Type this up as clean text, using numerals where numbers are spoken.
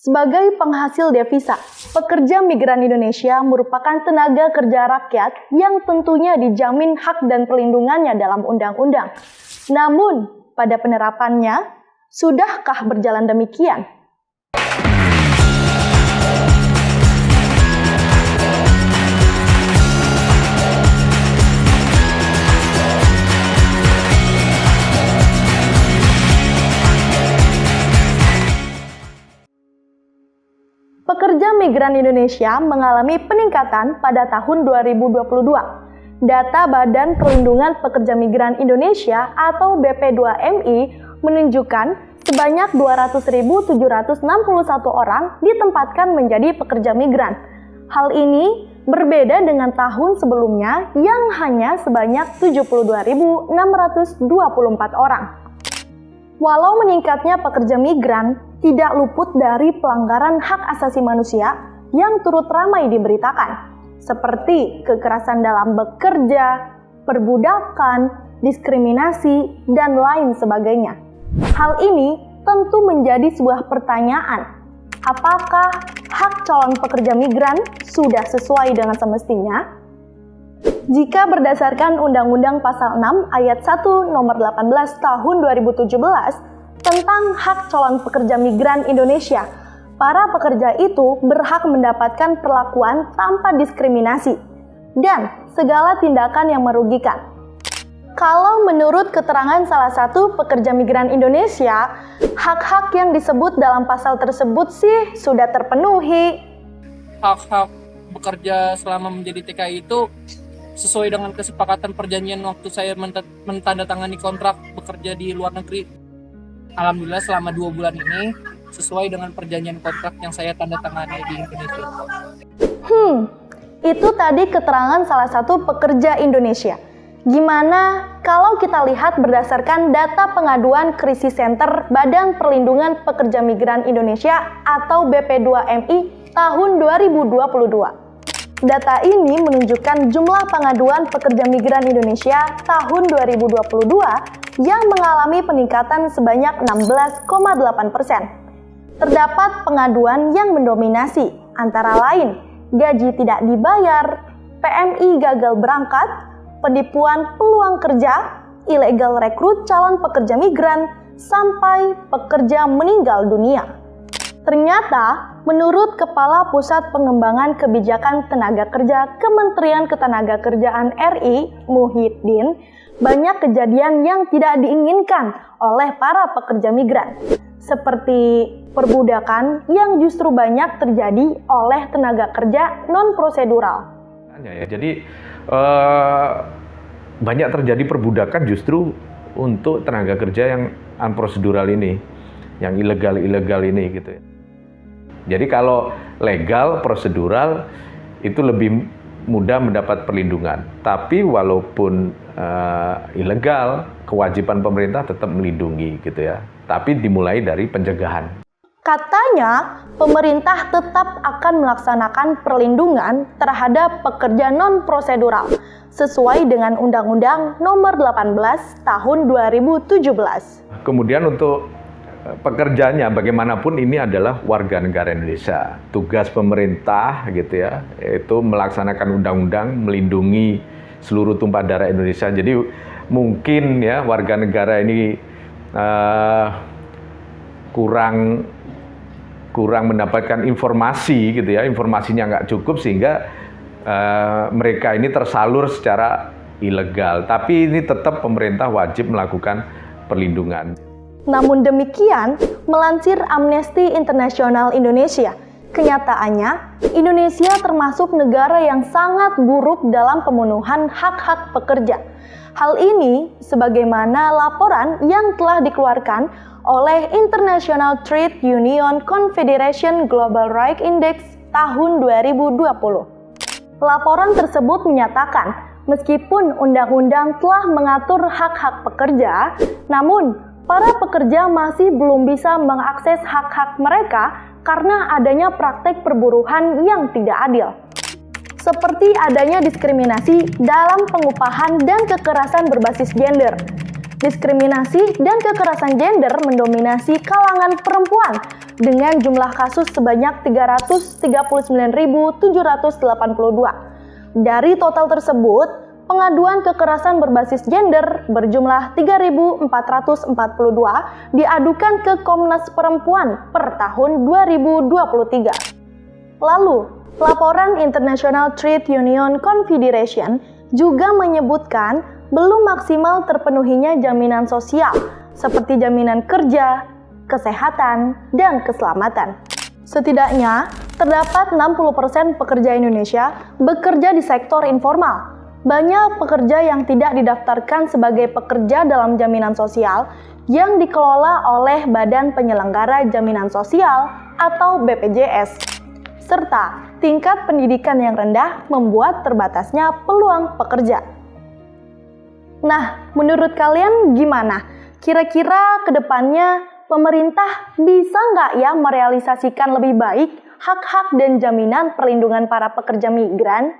Sebagai penghasil devisa, pekerja migran Indonesia merupakan tenaga kerja rakyat yang tentunya dijamin hak dan perlindungannya dalam undang-undang. Namun, pada penerapannya, sudahkah berjalan demikian? Pekerja migran Indonesia mengalami peningkatan pada tahun 2022. Data Badan Perlindungan Pekerja Migran Indonesia atau BP2MI menunjukkan sebanyak 200.761 orang ditempatkan menjadi pekerja migran. Hal ini berbeda dengan tahun sebelumnya yang hanya sebanyak 72.624 orang. Walau meningkatnya pekerja migran tidak luput dari pelanggaran hak asasi manusia yang turut ramai diberitakan, seperti kekerasan dalam bekerja, perbudakan, diskriminasi, dan lain sebagainya. Hal ini tentu menjadi sebuah pertanyaan, apakah hak calon pekerja migran sudah sesuai dengan semestinya? Jika berdasarkan Undang-Undang Pasal 6 Ayat 1 Nomor 18 Tahun 2017 tentang hak calon pekerja migran Indonesia, para pekerja itu berhak mendapatkan perlakuan tanpa diskriminasi dan segala tindakan yang merugikan. Kalau menurut keterangan salah satu pekerja migran Indonesia, hak-hak yang disebut dalam pasal tersebut sih sudah terpenuhi. Hak-hak bekerja selama menjadi TKI itu sesuai dengan kesepakatan perjanjian waktu saya menandatangani kontrak bekerja di luar negeri. Alhamdulillah selama 2 bulan ini sesuai dengan perjanjian kontrak yang saya tandatangani di Indonesia. Itu tadi keterangan salah satu pekerja Indonesia. Gimana kalau kita lihat berdasarkan data pengaduan Krisis Center Badan Perlindungan Pekerja Migran Indonesia atau BP2MI tahun 2022. Data ini menunjukkan jumlah pengaduan pekerja migran Indonesia tahun 2022 yang mengalami peningkatan sebanyak 16,8%. Terdapat pengaduan yang mendominasi, antara lain gaji tidak dibayar, PMI gagal berangkat, penipuan peluang kerja, illegal rekrut calon pekerja migran, sampai pekerja meninggal dunia. Ternyata, menurut Kepala Pusat Pengembangan Kebijakan Tenaga Kerja Kementerian Ketenagakerjaan RI, Muhyiddin, banyak kejadian yang tidak diinginkan oleh para pekerja migran, seperti perbudakan yang justru banyak terjadi oleh tenaga kerja non-prosedural. Jadi, banyak terjadi perbudakan justru untuk tenaga kerja yang unprosedural ini, yang ilegal ini gitu ya. Jadi kalau legal, prosedural itu lebih mudah mendapat perlindungan. Tapi walaupun ilegal, kewajiban pemerintah tetap melindungi gitu ya. Tapi dimulai dari pencegahan. Katanya, pemerintah tetap akan melaksanakan perlindungan terhadap pekerja non-prosedural sesuai dengan Undang-Undang Nomor 18 Tahun 2017. Kemudian untuk pekerjanya bagaimanapun ini adalah warga negara Indonesia. Tugas pemerintah gitu ya, itu melaksanakan undang-undang melindungi seluruh tumpah darah Indonesia. Jadi mungkin ya warga negara ini kurang mendapatkan informasi gitu ya, informasinya nggak cukup sehingga mereka ini tersalur secara ilegal. Tapi ini tetap pemerintah wajib melakukan perlindungan. Namun demikian, melansir Amnesty International Indonesia, kenyataannya Indonesia termasuk negara yang sangat buruk dalam pemenuhan hak-hak pekerja. Hal ini sebagaimana laporan yang telah dikeluarkan oleh International Trade Union Confederation Global Rights Index tahun 2020. Laporan tersebut menyatakan, meskipun undang-undang telah mengatur hak-hak pekerja, namun para pekerja masih belum bisa mengakses hak-hak mereka karena adanya praktek perburuhan yang tidak adil. Seperti adanya diskriminasi dalam pengupahan dan kekerasan berbasis gender. Diskriminasi dan kekerasan gender mendominasi kalangan perempuan dengan jumlah kasus sebanyak 339.782. Dari total tersebut, pengaduan kekerasan berbasis gender berjumlah 3.442 diadukan ke Komnas Perempuan per tahun 2023. Lalu, laporan International Trade Union Confederation juga menyebutkan belum maksimal terpenuhinya jaminan sosial seperti jaminan kerja, kesehatan, dan keselamatan. Setidaknya, terdapat 60% pekerja Indonesia bekerja di sektor informal. Banyak pekerja yang tidak didaftarkan sebagai pekerja dalam jaminan sosial yang dikelola oleh Badan Penyelenggara Jaminan Sosial atau BPJS. Serta tingkat pendidikan yang rendah membuat terbatasnya peluang pekerja. Nah, menurut kalian gimana? Kira-kira ke depannya pemerintah bisa nggak ya merealisasikan lebih baik hak-hak dan jaminan perlindungan para pekerja migran?